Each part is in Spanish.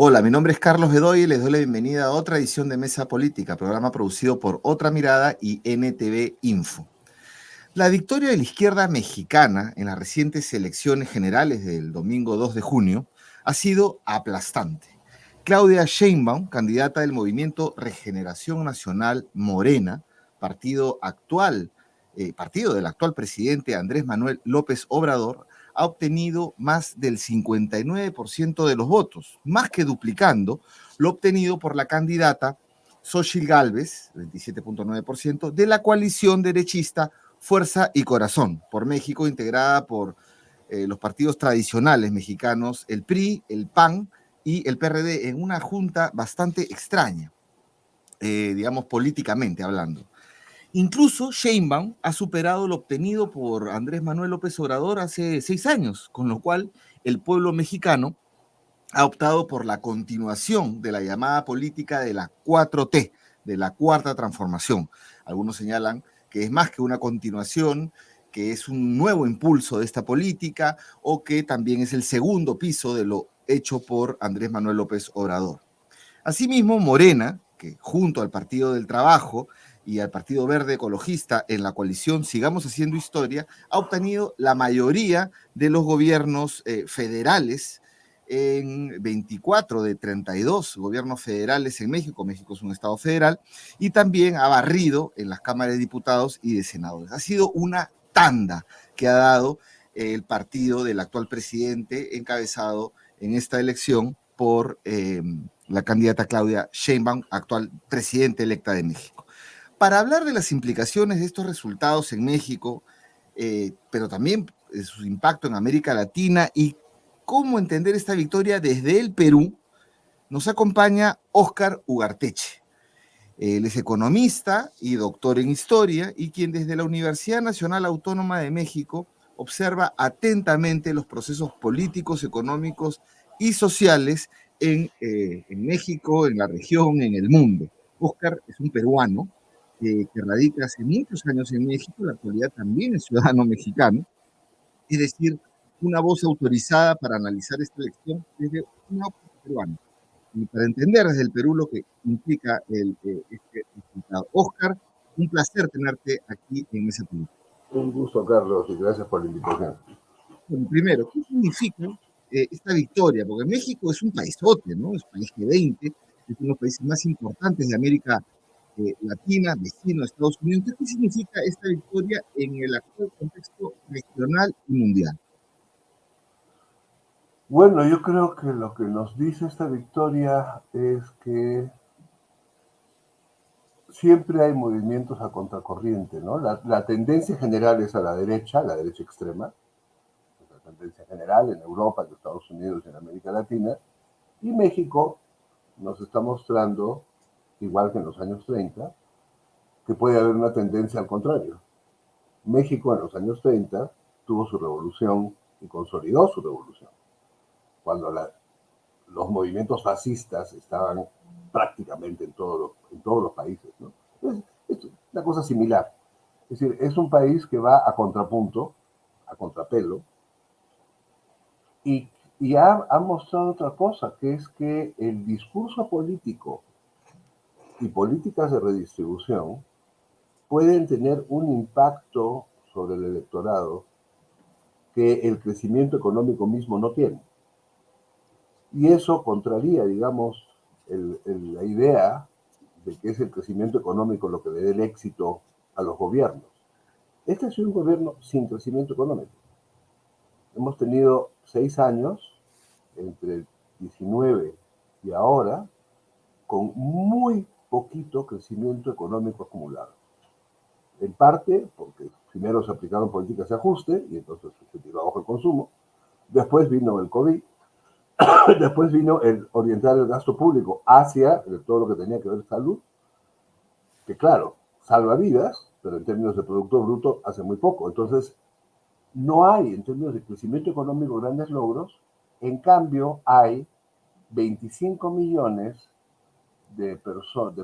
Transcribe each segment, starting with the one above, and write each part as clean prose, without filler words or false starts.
Hola, mi nombre es Carlos Bedoy y les doy la bienvenida a otra edición de Mesa Política, programa producido por Otra Mirada y NTV Info. La victoria de la izquierda mexicana en las recientes elecciones generales del domingo 2 de junio ha sido aplastante. Claudia Sheinbaum, candidata del movimiento Regeneración Nacional Morena, partido del actual presidente Andrés Manuel López Obrador, ha obtenido más del 59% de los votos, más que duplicando lo obtenido por la candidata Xochitl Gálvez, 27.9%, de la coalición derechista Fuerza y Corazón por México, integrada por los partidos tradicionales mexicanos, el PRI, el PAN y el PRD, en una junta bastante extraña, digamos políticamente hablando. Incluso Sheinbaum ha superado lo obtenido por Andrés Manuel López Obrador hace 6 años, con lo cual el pueblo mexicano ha optado por la continuación de la llamada política de la 4T, de la Cuarta Transformación. Algunos señalan que es más que una continuación, que es un nuevo impulso de esta política o que también es el segundo piso de lo hecho por Andrés Manuel López Obrador. Asimismo, Morena, que junto al Partido del Trabajo y al Partido Verde Ecologista en la coalición Sigamos Haciendo Historia, ha obtenido la mayoría de los gobiernos federales en 24 de 32 gobiernos federales en México. México es un estado federal, y también ha barrido en las cámaras de diputados y de senadores. Ha sido una tanda que ha dado el partido del actual presidente, encabezado en esta elección por la candidata Claudia Sheinbaum, actual presidenta electa de México. Para hablar de las implicaciones de estos resultados en México, pero también de su impacto en América Latina y cómo entender esta victoria desde el Perú, nos acompaña Óscar Ugarteche. Él es economista y doctor en historia, y quien desde la Universidad Nacional Autónoma de México observa atentamente los procesos políticos, económicos y sociales en México, en la región, en el mundo. Óscar es un peruano que radica hace muchos años en México, en la actualidad también es ciudadano mexicano, es decir, una voz autorizada para analizar esta elección desde una óptica peruana y para entender desde el Perú lo que implica este resultado. Óscar, un placer tenerte aquí en esa película. Un gusto, Carlos, y gracias por la invitación. Bueno, primero, ¿qué significa esta victoria? Porque México es un paisote, ¿no? Es un país G20, es uno de los países más importantes de América Latina, vecino de Estados Unidos. ¿Qué significa esta victoria en el actual contexto regional y mundial? Bueno, yo creo que lo que nos dice esta victoria es que siempre hay movimientos a contracorriente, ¿no? La tendencia general es a la derecha extrema, es la tendencia general en Europa, en Estados Unidos y en América Latina, y México nos está mostrando, igual que en los años 30, que puede haber una tendencia al contrario. México en los años 30 tuvo su revolución y consolidó su revolución. Cuando los movimientos fascistas estaban prácticamente en todos los países, ¿no? Es una cosa similar. Es decir, es un país que va a contrapunto, a contrapelo, y, y ha mostrado otra cosa, que es que el discurso político y políticas de redistribución pueden tener un impacto sobre el electorado que el crecimiento económico mismo no tiene. Y eso contraría, digamos, la idea de que es el crecimiento económico lo que le dé el éxito a los gobiernos. Este ha sido un gobierno sin crecimiento económico. Hemos tenido 6 años, entre 19 y ahora, con muy poquito crecimiento económico acumulado. En parte porque primero se aplicaron políticas de ajuste y entonces se tiró abajo el consumo. Después vino el COVID. Después vino el orientar el gasto público hacia todo lo que tenía que ver salud, que claro, salva vidas, pero en términos de Producto Bruto hace muy poco. Entonces, no hay, en términos de crecimiento económico, grandes logros. En cambio, hay 25 millones de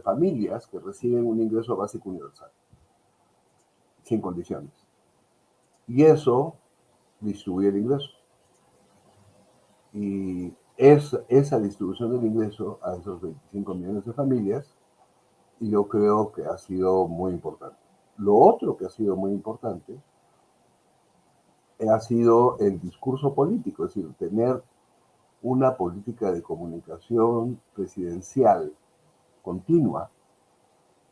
familias que reciben un ingreso básico universal, sin condiciones. Y eso distribuye el ingreso. Y es esa distribución del ingreso a esos 25 millones de familias, y yo creo que ha sido muy importante. Lo otro que ha sido muy importante ha sido el discurso político, es decir, tener una política de comunicación presidencial continua,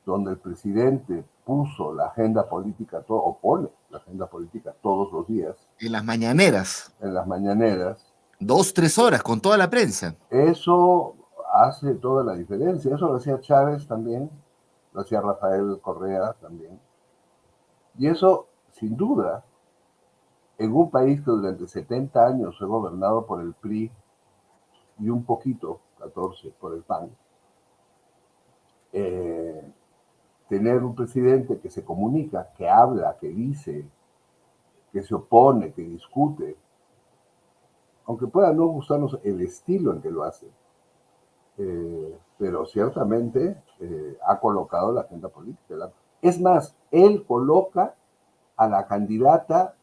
donde el presidente puso la agenda política, o pone la agenda política todos los días, En las mañaneras, en las mañaneras. 2, 3 horas con toda la prensa. Eso hace toda la diferencia. Eso lo hacía Chávez también, lo hacía Rafael Correa también. Y eso, sin duda, en un país que durante 70 años fue gobernado por el PRI y un poquito, 14, por el PAN, tener un presidente que se comunica, que habla, que dice, que se opone, que discute, aunque pueda no gustarnos el estilo en que lo hace, pero ciertamente ha colocado la agenda política. Es más, él coloca a la candidata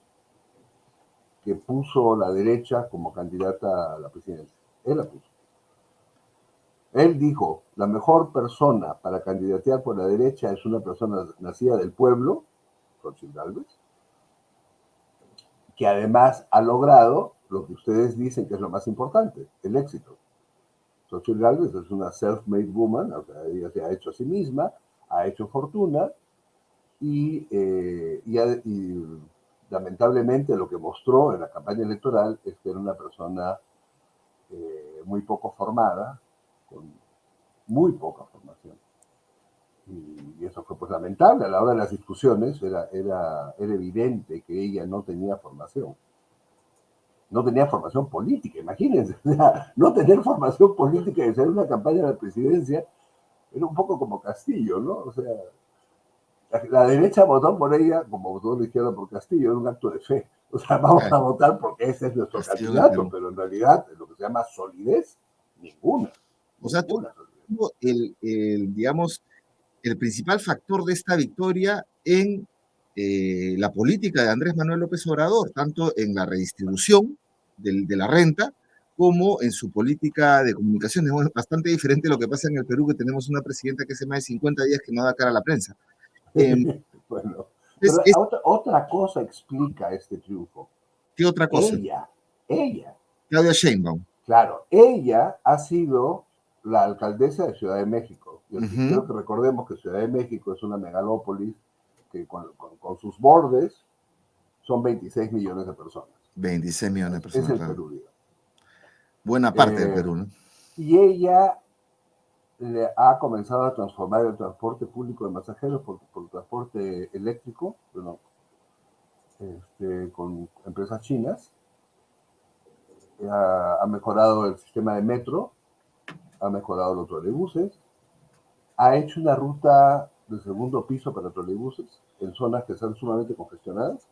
que puso la derecha como candidata a la presidencia. Él la puso. Él dijo, la mejor persona para candidatear por la derecha es una persona nacida del pueblo, Xochitl Gálvez, que además ha logrado lo que ustedes dicen que es lo más importante, el éxito. Xochitl Gálvez es una self-made woman, o sea, ella se ha hecho a sí misma, ha hecho fortuna y lamentablemente lo que mostró en la campaña electoral es que era una persona muy poco formada, con muy poca formación. Y eso fue pues lamentable. A la hora de las discusiones era evidente que ella no tenía formación. No tenía formación política, imagínense. O sea, no tener formación política y hacer una campaña de la presidencia era un poco como Castillo, ¿no? O sea, la derecha votó por ella como votó la izquierda por Castillo, era un acto de fe. O sea, vamos a votar porque ese es nuestro Castillo en el candidato, Perú. pero en realidad, lo que se llama solidez, ninguna. O sea, tú, Ninguna solidez. digamos, el principal factor de esta victoria en la política de Andrés Manuel López Obrador, tanto en la redistribución de la renta como en su política de comunicación. Es bastante diferente a lo que pasa en el Perú, que tenemos una presidenta que hace más de 50 días que no da cara a la prensa. Eh, Bueno, es, pero es- otra cosa explica este triunfo. ¿Qué otra cosa? Ella, Claudia Sheinbaum. claro, ella ha sido la alcaldesa de Ciudad de México. Yo Ujú. quiero que recordemos que Ciudad de México es una megalópolis que con sus bordes son 26 millones de personas. 26 millones de Es personas, el claro. Perú, digamos. Buena parte del Eh, Perú, ¿no? y ella le ha comenzado a transformar el transporte público de pasajeros por transporte eléctrico, bueno, con empresas chinas. Ha mejorado el sistema de metro, ha mejorado los troleibuses, ha hecho una ruta de segundo piso para troleibuses en zonas que están sumamente congestionadas.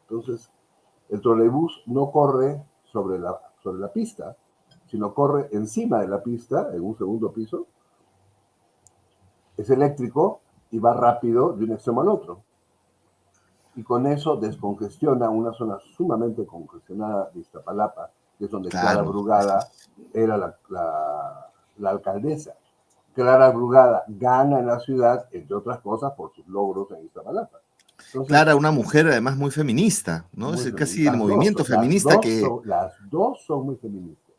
Entonces, el troleibús no corre sobre la pista, sino corre encima de la pista, en un segundo piso, es eléctrico y va rápido de un extremo al otro. Y con eso descongestiona una zona sumamente congestionada de Iztapalapa, que es donde Clara Claro. Brugada era la alcaldesa. Clara Brugada gana en la ciudad, entre otras cosas, por sus logros en Iztapalapa. Entonces, Clara, una mujer además muy feminista, ¿no? Es muy casi el feministas, movimiento feminista que. las dos son muy feministas.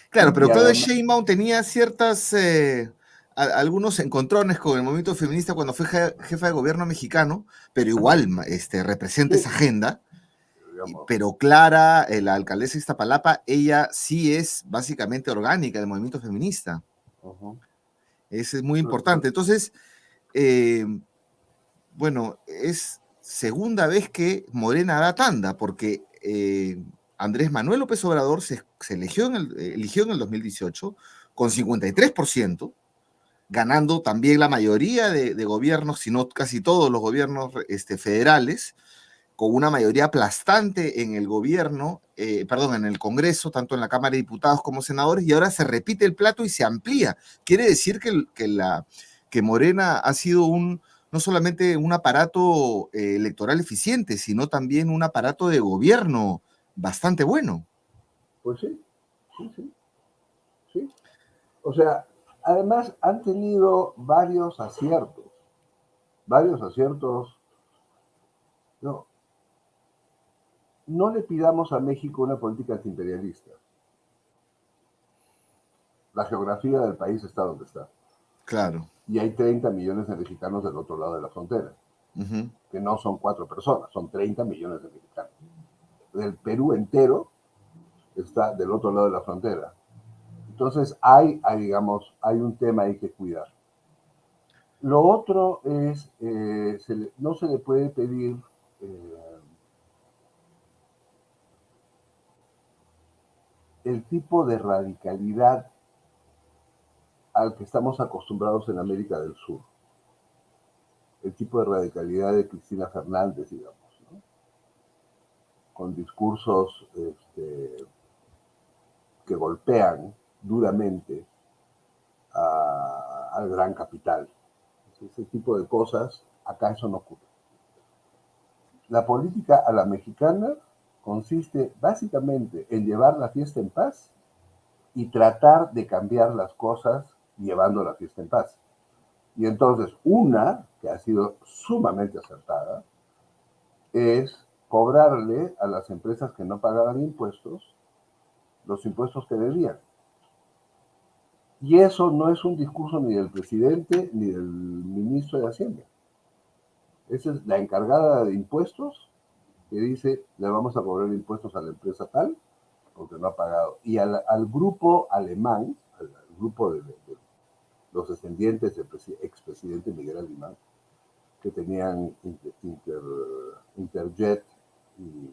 Claro, pero Y Claudia además, Sheinbaum tenía ciertas, algunos encontrones con el movimiento feminista cuando fue jefa de gobierno mexicano, pero igual representa esa sí, agenda. digamos, Pero Clara, la alcaldesa de Iztapalapa, ella sí es básicamente orgánica del movimiento feminista. uh-huh. Es muy importante. Entonces, eh, bueno, es segunda vez que Morena da tanda, porque Andrés Manuel López Obrador se eligió en el 2018 con 53%, ganando también la mayoría de gobiernos, si no casi todos los gobiernos federales, con una mayoría aplastante en el gobierno, perdón, en el Congreso, tanto en la Cámara de Diputados como senadores, y ahora se repite el plato y se amplía. Quiere decir que Morena ha sido no solamente un aparato electoral eficiente, sino también un aparato de gobierno bastante bueno. Pues sí, sí, sí. O sea, además han tenido varios aciertos. No, no le pidamos a México una política antiimperialista. La geografía del país está donde está. Claro. Y hay 30 millones de mexicanos del otro lado de la frontera, Ujú. que no son 4 personas, son 30 millones de mexicanos. El Perú entero está del otro lado de la frontera. Entonces digamos, hay un tema ahí que cuidar. Lo otro es, no se le puede pedir el tipo de radicalidad al que estamos acostumbrados en América del Sur. El tipo de radicalidad de Cristina Fernández, digamos, ¿no? Con discursos que golpean duramente al gran capital. Ese tipo de cosas, acá eso no ocurre. La política a la mexicana consiste básicamente en llevar la fiesta en paz y tratar de cambiar las cosas llevando la fiesta en paz. Y entonces, una que ha sido sumamente acertada es cobrarle a las empresas que no pagaban impuestos los impuestos que debían. Y eso no es un discurso ni del presidente ni del ministro de Hacienda. Esa es la encargada de impuestos que dice, le vamos a cobrar impuestos a la empresa tal porque no ha pagado. Y al grupo alemán, al grupo de los descendientes del expresidente Miguel Alemán, que tenían Interjet y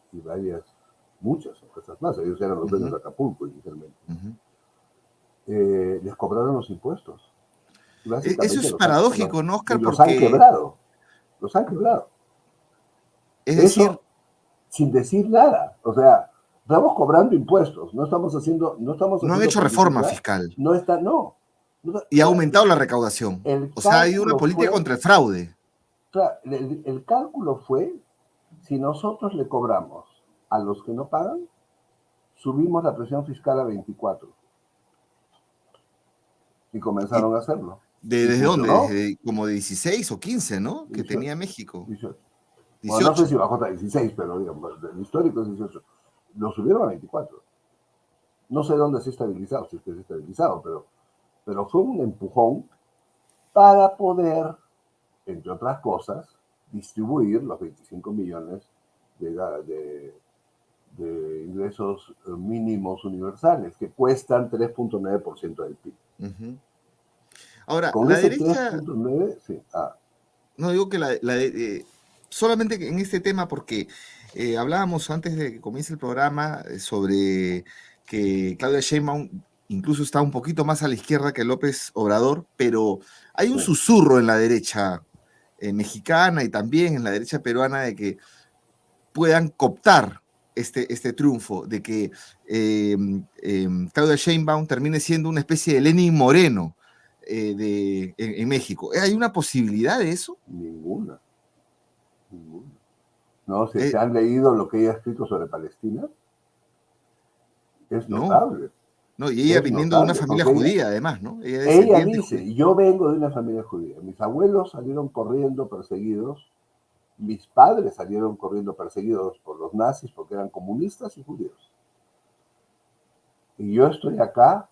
muchas empresas más, ellos eran los dueños de Acapulco inicialmente, les cobraron los impuestos. Y Eso básicamente es paradójico, ¿no, y Oscar? los han Porque, quebrado, los han quebrado. es decir, Eso sin decir nada. O sea, estamos cobrando impuestos, no estamos no han haciendo hecho reforma política, fiscal no. y ha aumentado la recaudación. El O sea, ha habido una cálculo política fue, contra el fraude. el cálculo fue, si nosotros le cobramos a los que no pagan, subimos la presión fiscal a 24. Y ¿Y comenzaron a hacerlo. Y desde dónde? funcionó. Desde como de 16 o 15, ¿no? Que 18, tenía México. 18. Bueno, no sé 18. si bajó hasta 16, pero digamos, el histórico es 18. Lo subieron a 24. No sé dónde se ha estabilizado, si es que se ha estabilizado, pero fue un empujón para poder, entre otras cosas, distribuir los 25 millones de ingresos mínimos universales, que cuestan 3.9% del PIB. Ahora, Con la ese derecha, 3.9, sí. no digo que solamente en este tema, porque hablábamos antes de que comience el programa sobre que Claudia Sheinbaum incluso está un poquito más a la izquierda que López Obrador, pero hay un Sí. susurro en la derecha mexicana y también en la derecha peruana de que puedan cooptar este triunfo, de que Claudia Sheinbaum termine siendo una especie de Lenin Moreno en México. ¿Hay una posibilidad de eso? Ninguna. Ninguna. No, si Eh, se han leído lo que ella ha escrito sobre Palestina, es no, notable. no, y ella Es viniendo de una notable, familia porque judía, además, ¿no? Ella es ella descendiente judía. dice, yo vengo de una familia judía, mis abuelos salieron corriendo perseguidos, mis padres salieron corriendo perseguidos por los nazis porque eran comunistas y judíos. Y yo estoy acá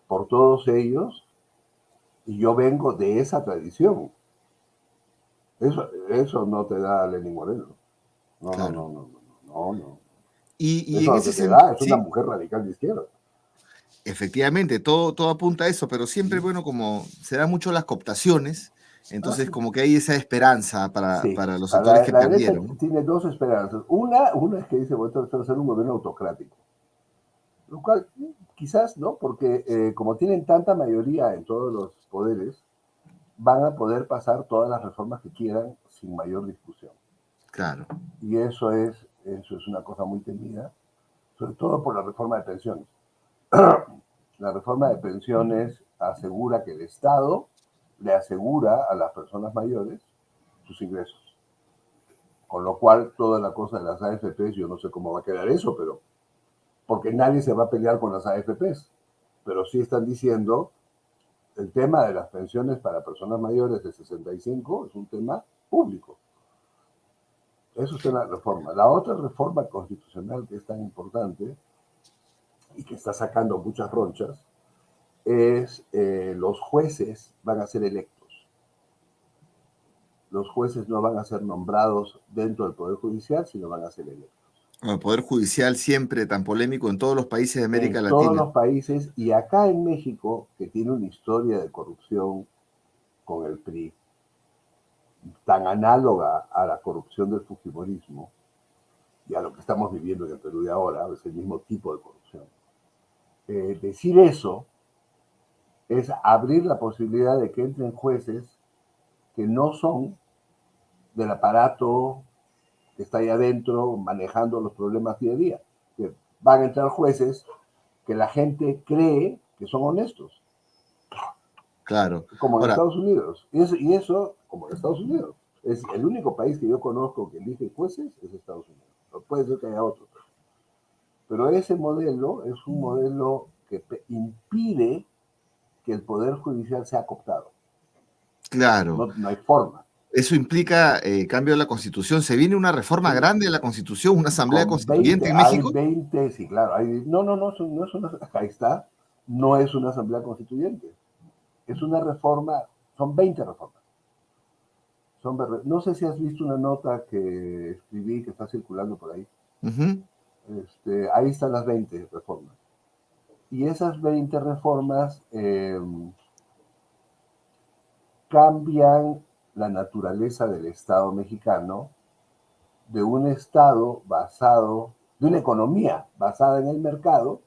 por todos ellos y yo vengo de esa tradición. Eso no te da Lenin Moreno. No, no, Claro. no, no, no, no. Y en Eso lo ese que te sentido, da es una sí, mujer radical de izquierda. efectivamente, todo apunta a eso, pero siempre, bueno, como se dan mucho las cooptaciones, Ah, entonces sí. como que hay esa esperanza Sí, para o los sea, sectores que la derecha perdieron, ¿no? tiene dos esperanzas. Una es que dice, bueno, esto va a ser un gobierno autocrático. Lo cual quizás, ¿no? Porque como tienen tanta mayoría en todos los poderes, van a poder pasar todas las reformas que quieran sin mayor discusión. Claro. Y eso es una cosa muy temida, sobre todo por la reforma de pensiones. La reforma de pensiones asegura que el Estado le asegura a las personas mayores sus ingresos. Con lo cual, toda la cosa de las AFPs, yo no sé cómo va a quedar eso, pero porque nadie se va a pelear con las AFPs. pero sí están diciendo el tema de las pensiones para personas mayores de 65 es un tema público. Eso está en la reforma. La otra reforma constitucional que es tan importante y que está sacando muchas ronchas es los jueces van a ser electos. Los jueces no van a ser nombrados dentro del Poder Judicial, sino van a ser electos. El Poder Judicial siempre tan polémico en todos los países de América En todos Latina. los países y acá en México, que tiene una historia de corrupción con el PRI, tan análoga a la corrupción del fujimorismo y a lo que estamos viviendo en el Perú de ahora, es el mismo tipo de corrupción. Decir eso es abrir la posibilidad de que entren jueces que no son del aparato que está ahí adentro manejando los problemas día a día. Que van a entrar jueces que la gente cree que son honestos, Claro. como en Ahora, Estados Unidos. Y eso, como en Estados Unidos. Es el único país que yo conozco que elige jueces es Estados Unidos. No puede ser que haya otros. Pero ese modelo es un modelo que impide que el Poder Judicial sea cooptado. claro. No, no hay forma. Eso implica cambio de la Constitución. ¿Se viene una reforma Sí, grande de la Constitución, una asamblea con 20, constituyente en hay México? 20, sí, claro. No, no es una, ahí está, no es una asamblea constituyente. Es una reforma, son 20 reformas. No sé si has visto una nota que escribí que está circulando por ahí. Ujú. Ahí están las 20 reformas. Y esas 20 reformas cambian la naturaleza del Estado mexicano, de un Estado basado, de una economía basada en el mercado,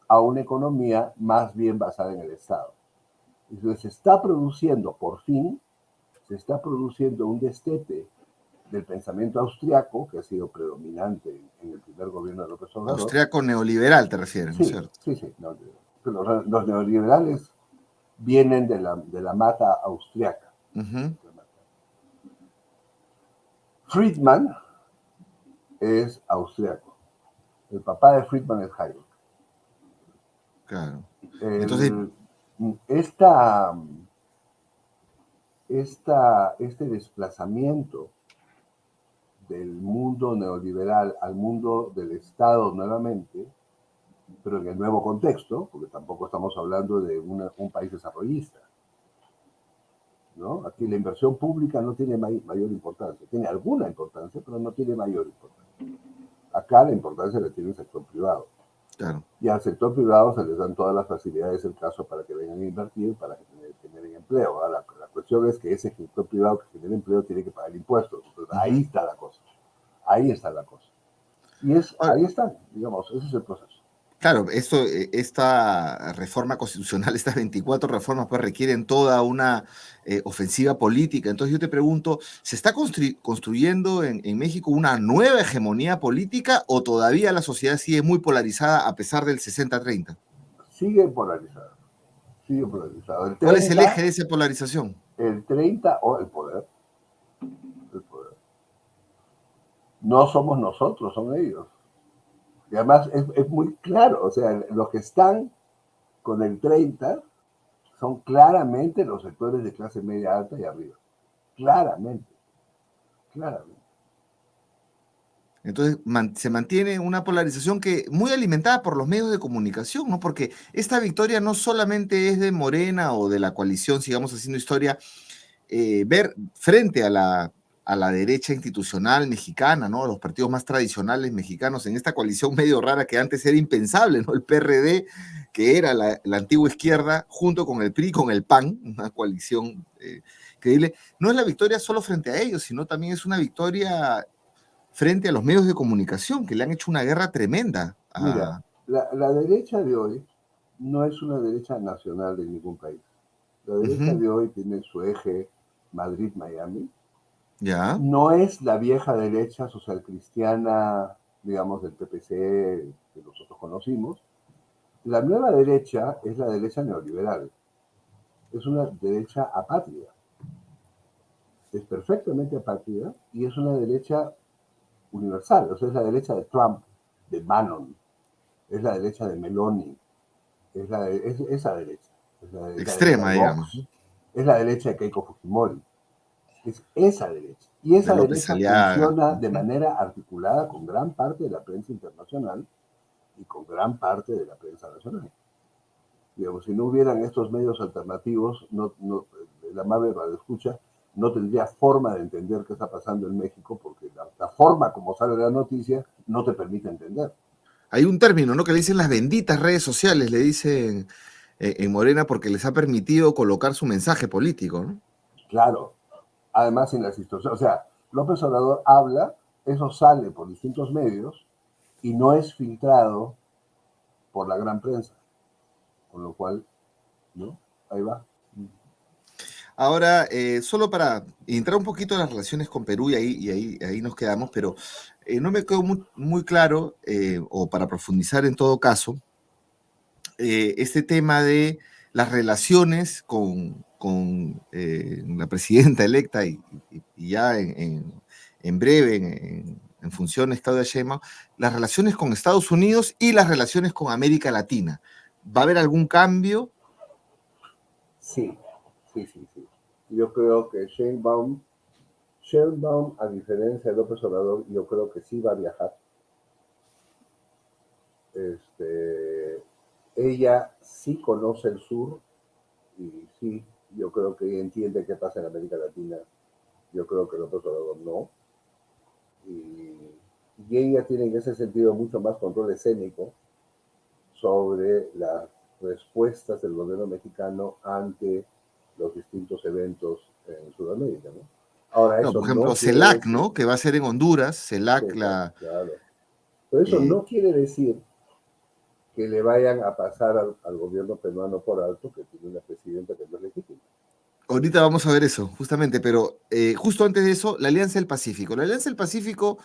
a una economía más bien basada en el Estado. Entonces se está produciendo, por fin, se está produciendo un destete del pensamiento austriaco, que ha sido predominante en el primer gobierno de López Obrador. Austriaco neoliberal, te refieres, ¿no es Sí, cierto? sí, sí. No, los neoliberales vienen de la mata austriaca. Ujú. Friedman es austriaco. El papá de Friedman es Hayek. Claro. Entonces, El, esta, este desplazamiento del mundo neoliberal al mundo del Estado nuevamente, pero en el nuevo contexto, porque tampoco estamos hablando de un país desarrollista, ¿no? Aquí la inversión pública no tiene mayor importancia, tiene alguna importancia, pero no tiene mayor importancia. Acá la importancia la tiene el sector privado. claro. Y al sector privado se les dan todas las facilidades del caso para que vengan a invertir, para que generen empleo. Ahora, la cuestión es que ese sector privado que genera empleo tiene que pagar impuestos. Entonces, ahí Ujú. está la cosa. Ahí está la cosa. Y Ahora, ahí está, digamos, ese es el proceso. claro, esta reforma constitucional, estas 24 reformas, pues requieren toda una ofensiva política. Entonces yo te pregunto, ¿se está construyendo en México una nueva hegemonía política o todavía la sociedad sigue muy polarizada a pesar del 60-30? Sigue polarizado, sigue polarizado. ¿Cuál es el eje de esa polarización? El 30 o el poder, el poder. No somos nosotros, son ellos. Y además es muy claro, o sea, los que están con el 30 son claramente los sectores de clase media alta y arriba. Claramente, claramente. Entonces se mantiene una polarización que muy alimentada por los medios de comunicación, ¿no? Porque esta victoria no solamente es de Morena o de la coalición, sigamos haciendo historia, ver frente a la derecha institucional mexicana, ¿no? Los partidos más tradicionales mexicanos en esta coalición medio rara que antes era impensable, ¿no? El PRD, que era la antigua izquierda, junto con el PRI, con el PAN, una coalición creíble. No es la victoria solo frente a ellos, sino también es una victoria frente a los medios de comunicación, que le han hecho una guerra tremenda. Mira, la derecha de hoy no es una derecha nacional de ningún país. La derecha Ujú, de hoy tiene su eje Madrid-Miami. ya, No es la vieja derecha social cristiana, digamos, del PPC que nosotros conocimos. La nueva derecha es la derecha neoliberal. Es una derecha apátrida. Es perfectamente apátrida y es una derecha universal. O sea, es la derecha de Trump, de Bannon, es la derecha de Meloni, es esa derecha. Es la derecha de Extrema, digamos, Vox, ¿no? es la derecha de Keiko Fujimori. Es esa derecha. Y De esa López derecha Aliaga. funciona de Ujú. manera articulada con gran parte de la prensa internacional y con gran parte de la prensa nacional. Digamos, si no hubieran estos medios alternativos, el amable radioescucha no tendría forma de entender qué está pasando en México, porque la forma como sale la noticia no te permite entender. Hay un término, ¿no? Que le dicen las benditas redes sociales, le dicen en Morena, porque les ha permitido colocar su mensaje político, ¿no? Claro, además en las instituciones, o sea, López Obrador habla, eso sale por distintos medios y no es filtrado por la gran prensa, con lo cual, ¿no? Ahí va. Ahora, solo para entrar un poquito en las relaciones con Perú ahí nos quedamos, pero no me quedó muy claro, o para profundizar en todo caso, este tema de las relaciones con la presidenta electa y ya en breve, en funciones Claudia Sheinbaum, las relaciones con Estados Unidos y las relaciones con América Latina. ¿Va a haber algún cambio? Sí, sí. Yo creo que Sheinbaum, a diferencia de López Obrador, yo creo que sí va a viajar. Ella sí conoce el sur y sí, yo creo que entiende qué pasa en América Latina. Yo creo que López Obrador no. Y, y ella tiene en ese sentido mucho más control escénico sobre las respuestas del gobierno mexicano ante los distintos eventos en Sudamérica, ¿no? Ahora, No, eso por ejemplo, no quiere CELAC, decir, ¿no? Que va a ser en Honduras, CELAC, sí, claro, pero eso eh, no quiere decir que le vayan a pasar al gobierno peruano por alto, que tiene una presidenta que no es legítima. ahorita vamos a ver eso, justamente, pero justo antes de eso, la Alianza del Pacífico. La Alianza del Pacífico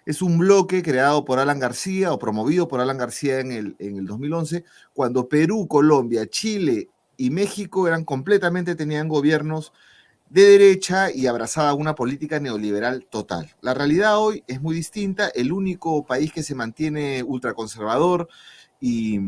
es un bloque creado por Alan García o promovido por Alan García en el 2011, cuando Perú, Colombia, Chile y México tenían gobiernos de derecha y abrazada una política neoliberal total. La realidad hoy es muy distinta. El único país que se mantiene ultraconservador y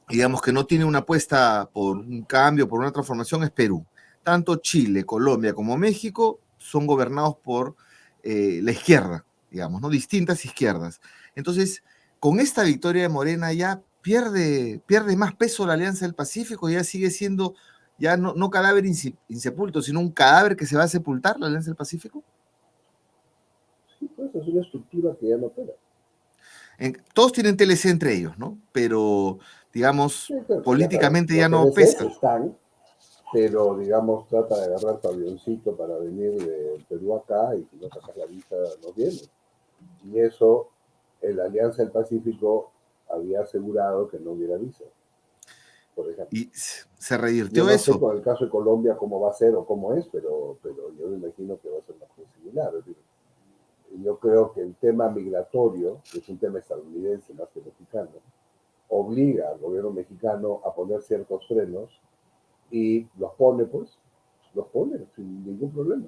digamos que no tiene una apuesta por un cambio, por una transformación, es Perú. Tanto Chile, Colombia como México son gobernados por la izquierda, digamos, ¿no? Distintas izquierdas. Entonces, con esta victoria de Morena ya pierde más peso la Alianza del Pacífico, ya sigue siendo ya no cadáver insepulto, sino un cadáver que se va a sepultar la Alianza del Pacífico. Sí, pues es una estructura que ya no opera. Todos tienen TLC entre ellos, ¿no? Pero, digamos, Sí, claro, ya sabes, políticamente ya los no TLCs pesa. están, pero digamos, trata de agarrar tu avioncito para venir de Perú acá y si no sacas la visa no vienes. Y eso, la Alianza del Pacífico había asegurado que no hubiera visa, por ejemplo. Y se Yo revirtió no sé eso. con el caso de Colombia cómo va a ser o cómo es, pero yo me imagino que va a ser una cosa similar. Es decir, yo creo que el tema migratorio, que es un tema estadounidense más que mexicano, obliga al gobierno mexicano a poner ciertos frenos y los pone sin ningún problema.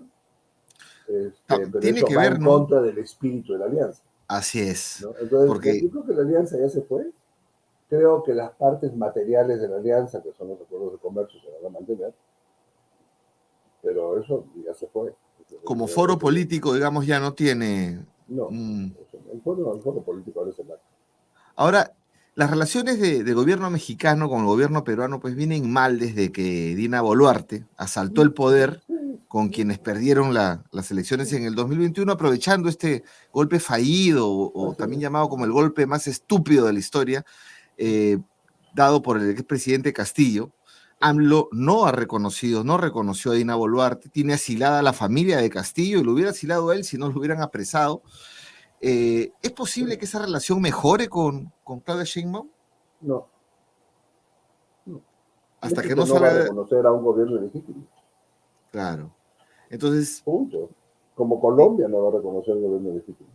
Pero Tiene eso que va en ver, ¿no? contra del espíritu de la alianza, Así es. ¿no? Entonces, Porque yo creo que la alianza ya se fue. Creo que las partes materiales de la alianza, que son los acuerdos de comercio, se van a mantener, pero eso ya se fue. como foro político, digamos, ya no tiene. No, mm. el foro político ahora es el acto. Ahora, las relaciones de gobierno mexicano con el gobierno peruano, pues vienen mal desde que Dina Boluarte asaltó el poder Sí, con quienes perdieron las elecciones en el 2021, aprovechando este golpe fallido, o así también es. llamado como el golpe más estúpido de la historia, eh, dado por el expresidente Castillo. AMLO no reconoció a Dina Boluarte, tiene asilada a la familia de Castillo y lo hubiera asilado a él si no lo hubieran apresado. ¿Es posible que esa relación mejore con Claudia Sheinbaum? No, no. Hasta que México no no va a salga. reconocer a un gobierno legítimo. Claro. Entonces, Punto. Como eh, Colombia no va a reconocer un gobierno legítimo.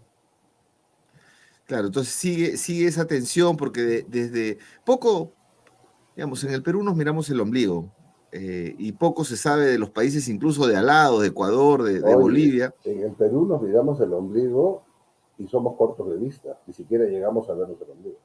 claro, entonces sigue esa tensión porque desde poco, digamos, en el Perú nos miramos el ombligo, y poco se sabe de los países incluso de al lado, de Ecuador, de Oye, Bolivia. en el Perú nos miramos el ombligo y somos cortos de vista. Ni siquiera llegamos a vernos el ombligo.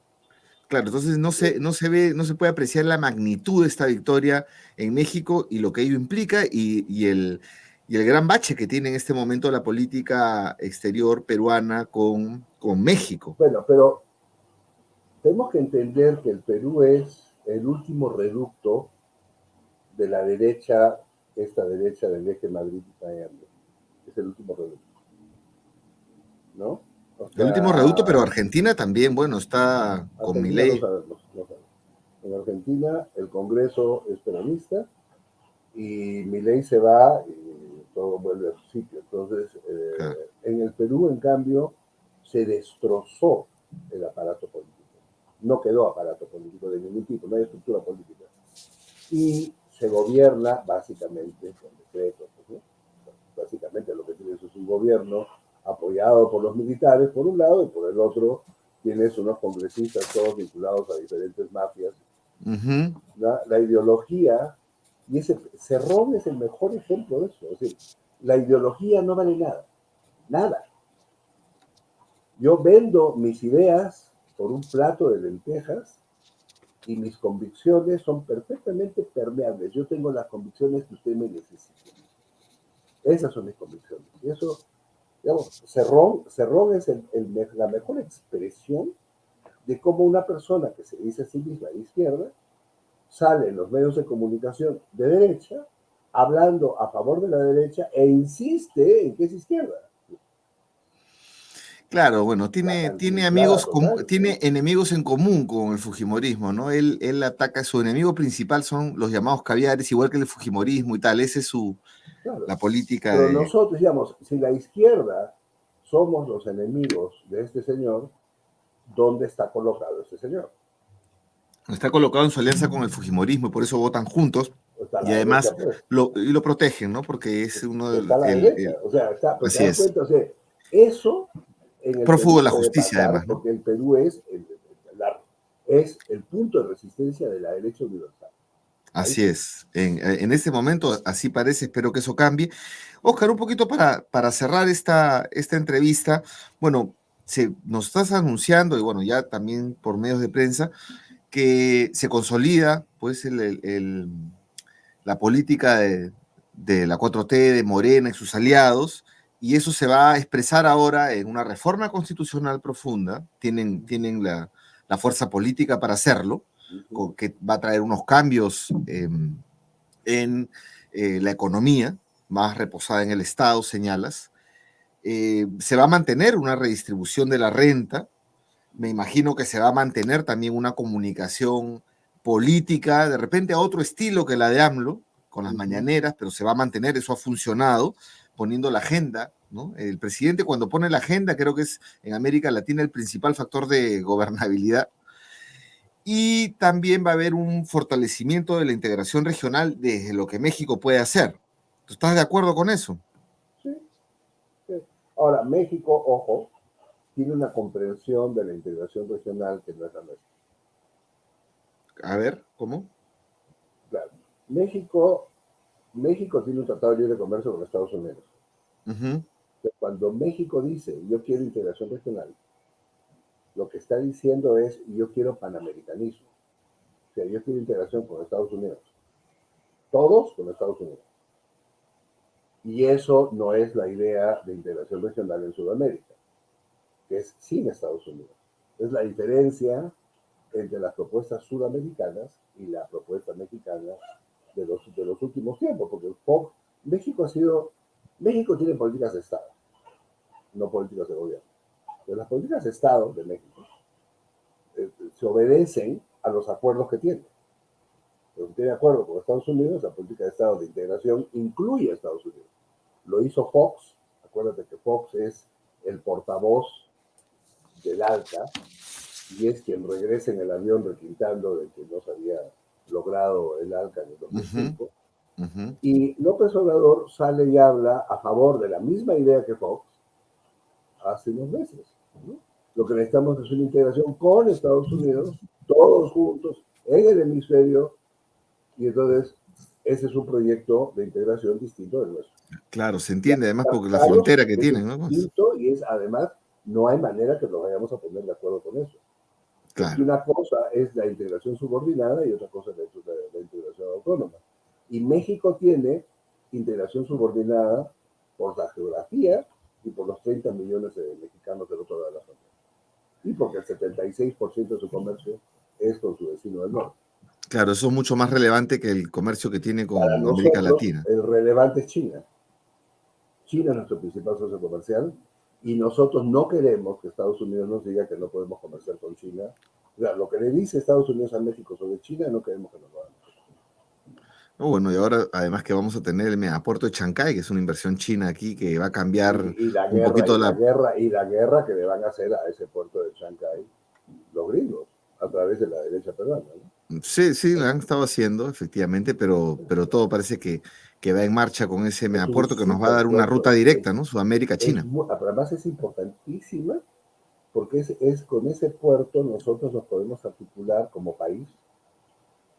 Claro, entonces Eh, no se ve, no se puede apreciar la magnitud de esta victoria en México y lo que ello implica y el gran bache que tiene en este momento la política exterior peruana con México. Bueno, pero tenemos que entender que el Perú es el último reducto de la derecha, esta derecha del eje Madrid-Miami. Es el último reducto, ¿no? O El último reducto, pero sea, Argentina también, bueno, está con Argentina no Milei. sabemos, no sabemos. En Argentina el Congreso es peronista y Milei se va y todo vuelve a su sitio. Entonces, Claro. en el Perú, en cambio, se destrozó el aparato político. No quedó aparato político de ningún tipo, no hay estructura política. Y se gobierna básicamente con decretos, ¿no? Básicamente lo que tienes es un gobierno apoyado por los militares por un lado y por el otro tienes unos congresistas todos vinculados a diferentes mafias. Ujú. La ideología, y ese Cerrón es el mejor ejemplo de eso, es decir, la ideología no vale nada, nada. Yo vendo mis ideas por un plato de lentejas y mis convicciones son perfectamente permeables. Yo tengo las convicciones que usted me necesita. Esas son mis convicciones. Y eso, digamos, Cerrón es la mejor expresión de cómo una persona que se dice a sí misma de izquierda sale en los medios de comunicación de derecha hablando a favor de la derecha e insiste en que es izquierda. Claro, bueno, La tiene cantinflada amigos, total, tiene ¿no? enemigos en común con el Fujimorismo, ¿no? Él ataca, su enemigo principal son los llamados caviares, igual que el Fujimorismo y tal. Esa es Claro. la política Pero de... nosotros, digamos, si la izquierda somos los enemigos de este señor, ¿dónde está colocado este señor? Está colocado en su alianza con el Fujimorismo y por eso votan juntos Está a y la derecha, además pues. lo protegen, ¿no? Porque es uno Está del... a la derecha. O sea, pues te así das es. cuenta, o sea, eso en el Prófugo de Perú la puede justicia, pasar además, ¿no? porque el Perú es el punto de resistencia de la derecha universal. Ahí Así sí. es. En este momento, así parece, espero que eso cambie. Oscar, un poquito para cerrar esta entrevista, bueno, nos estás anunciando, y bueno, ya también por medios de prensa, que se consolida pues la política de la 4T, de Morena y sus aliados, y eso se va a expresar ahora en una reforma constitucional profunda, tienen la fuerza política para hacerlo, Ujú. que va a traer unos cambios en la economía, más reposada en el Estado, señalas. Se va a mantener una redistribución de la renta, me imagino que se va a mantener también una comunicación política, de repente a otro estilo que la de AMLO, con las Ujú. mañaneras, pero se va a mantener, eso ha funcionado, poniendo la agenda, ¿no? El presidente cuando pone la agenda, creo que es en América Latina el principal factor de gobernabilidad. Y también va a haber un fortalecimiento de la integración regional desde lo que México puede hacer. ¿Tú estás de acuerdo con eso? Sí, sí. Ahora, México, ojo, tiene una comprensión de la integración regional que no es la nuestra. A ver, ¿cómo? Claro. México, México tiene un tratado de libre comercio con Estados Unidos. Uh -huh. Cuando México dice yo quiero integración regional, lo que está diciendo es yo quiero panamericanismo. O sea, yo quiero integración con Estados Unidos. Todos con Estados Unidos. Y eso no es la idea de integración regional en Sudamérica, que es sin Estados Unidos. Es la diferencia entre las propuestas sudamericanas y la propuesta mexicana de los últimos tiempos, porque México México tiene políticas de Estado, no políticas de gobierno. Pero las políticas de Estado de México se obedecen a los acuerdos que tiene. Pero tiene acuerdo con Estados Unidos, la política de Estado de integración incluye a Estados Unidos. Lo hizo Fox, acuérdate que Fox es el portavoz del ALCA y es quien regresa en el avión requintando de que no se había logrado el ALCA en el Uh -huh. 2005. Uh -huh. Y López Obrador sale y habla a favor de la misma idea que Fox hace unos meses, ¿no? Lo que necesitamos es una integración con Estados Unidos, todos juntos, en el hemisferio, y entonces ese es un proyecto de integración distinto del nuestro. Claro, se Ya entiende además está porque la claro frontera que que es tienen, ¿no? distinto y es además, no hay manera que nos vayamos a poner de acuerdo con eso. Claro. Porque una cosa es la integración subordinada y otra cosa es la integración autónoma. Y México tiene integración subordinada por la geografía y por los 30 millones de mexicanos del otro lado de la frontera. Y porque el 76% de su comercio es con su vecino del norte. Claro, eso es mucho más relevante que el comercio que tiene Para con América nosotros, Latina. el relevante es China. China es nuestro principal socio comercial y nosotros no queremos que Estados Unidos nos diga que no podemos comerciar con China. O sea, lo que le dice Estados Unidos a México sobre China no queremos que nos lo hagan. Bueno, y ahora además que vamos a tener el megapuerto de Chancay, que es una inversión china aquí que va a cambiar Y la un guerra, poquito y la guerra que le van a hacer a ese puerto de Chancay los gringos a través de la derecha peruana, ¿no? Sí, sí, lo han estado haciendo, efectivamente, pero todo parece que va en marcha con ese Es un megapuerto que nos va a dar una ruta superpuerto, directa, ¿no? Sudamérica-China. además es importantísima porque con ese puerto nosotros nos podemos articular como país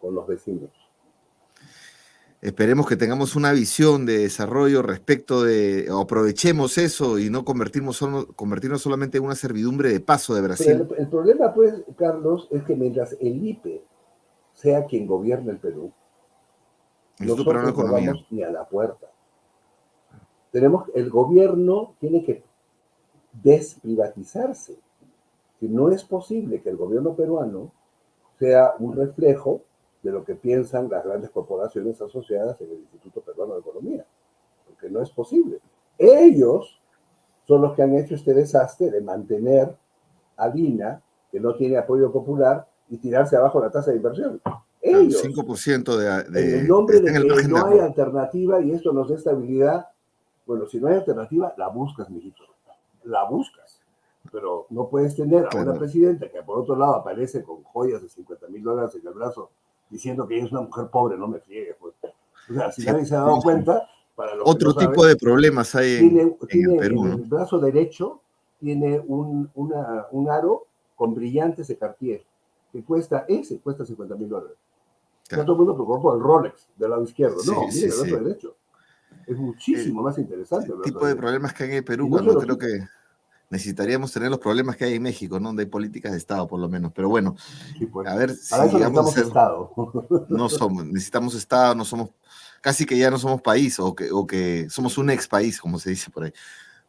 con los vecinos. Esperemos que tengamos una visión de desarrollo respecto de, o aprovechemos eso y no convertirnos solamente en una servidumbre de paso de Pero Brasil. el problema, pues, Carlos, es que mientras el IPE sea quien gobierne el Perú, Instituto Peruano de nosotros no Economía. vamos ni a la puerta. El gobierno tiene que desprivatizarse. Que no es posible que el gobierno peruano sea un reflejo de lo que piensan las grandes corporaciones asociadas en el Instituto Peruano de Economía, porque no es posible. Ellos son los que han hecho este desastre de mantener a Dina, que no tiene apoyo popular, y tirarse abajo la tasa de inversión. Claro, Ellos, 5% en el nombre está de en el que margen de no hay error. alternativa y esto nos da estabilidad, bueno, si no hay alternativa, la buscas, mijito. La buscas. Pero no puedes tener a una Claro. presidenta que por otro lado aparece con joyas de $50,000 en el brazo diciendo que ella es una mujer pobre, no me friegue. Pues. O sea, si Sí, nadie se ha dado cuenta, para los que no otro tipo saben, de problemas hay en el tiene Perú, en ¿no? el brazo derecho, tiene un aro con brillantes de Cartier, que cuesta $50,000. Está todo Claro. el mundo preocupado por el Rolex del lado izquierdo. No, Sí, sí, miren el brazo sí. derecho. Es El muchísimo más interesante el brazo tipo de derecho. problemas que hay en el Perú Y no se cuando lo creo quita. que necesitaríamos tener los problemas que hay en México, ¿no? Donde hay políticas de Estado, por lo menos. Pero bueno, Sí, pues. a ver Para si eso llegamos a necesitamos ser, Estado. no somos, necesitamos Estado, no somos, casi que ya no somos país, o que somos un ex país, como se dice por ahí.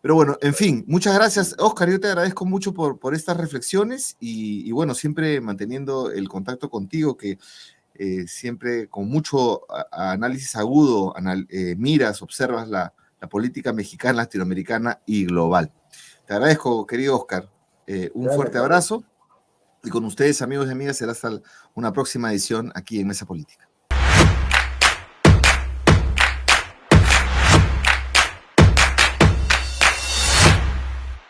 Pero bueno, en fin, muchas gracias, Oscar. Yo te agradezco mucho por estas reflexiones y bueno, siempre manteniendo el contacto contigo, que siempre con mucho análisis agudo miras, observas la política mexicana, latinoamericana y global. Te agradezco, querido Oscar. Un Gracias, fuerte Carlos. abrazo y con ustedes, amigos y amigas, será hasta una próxima edición aquí en Mesa Política.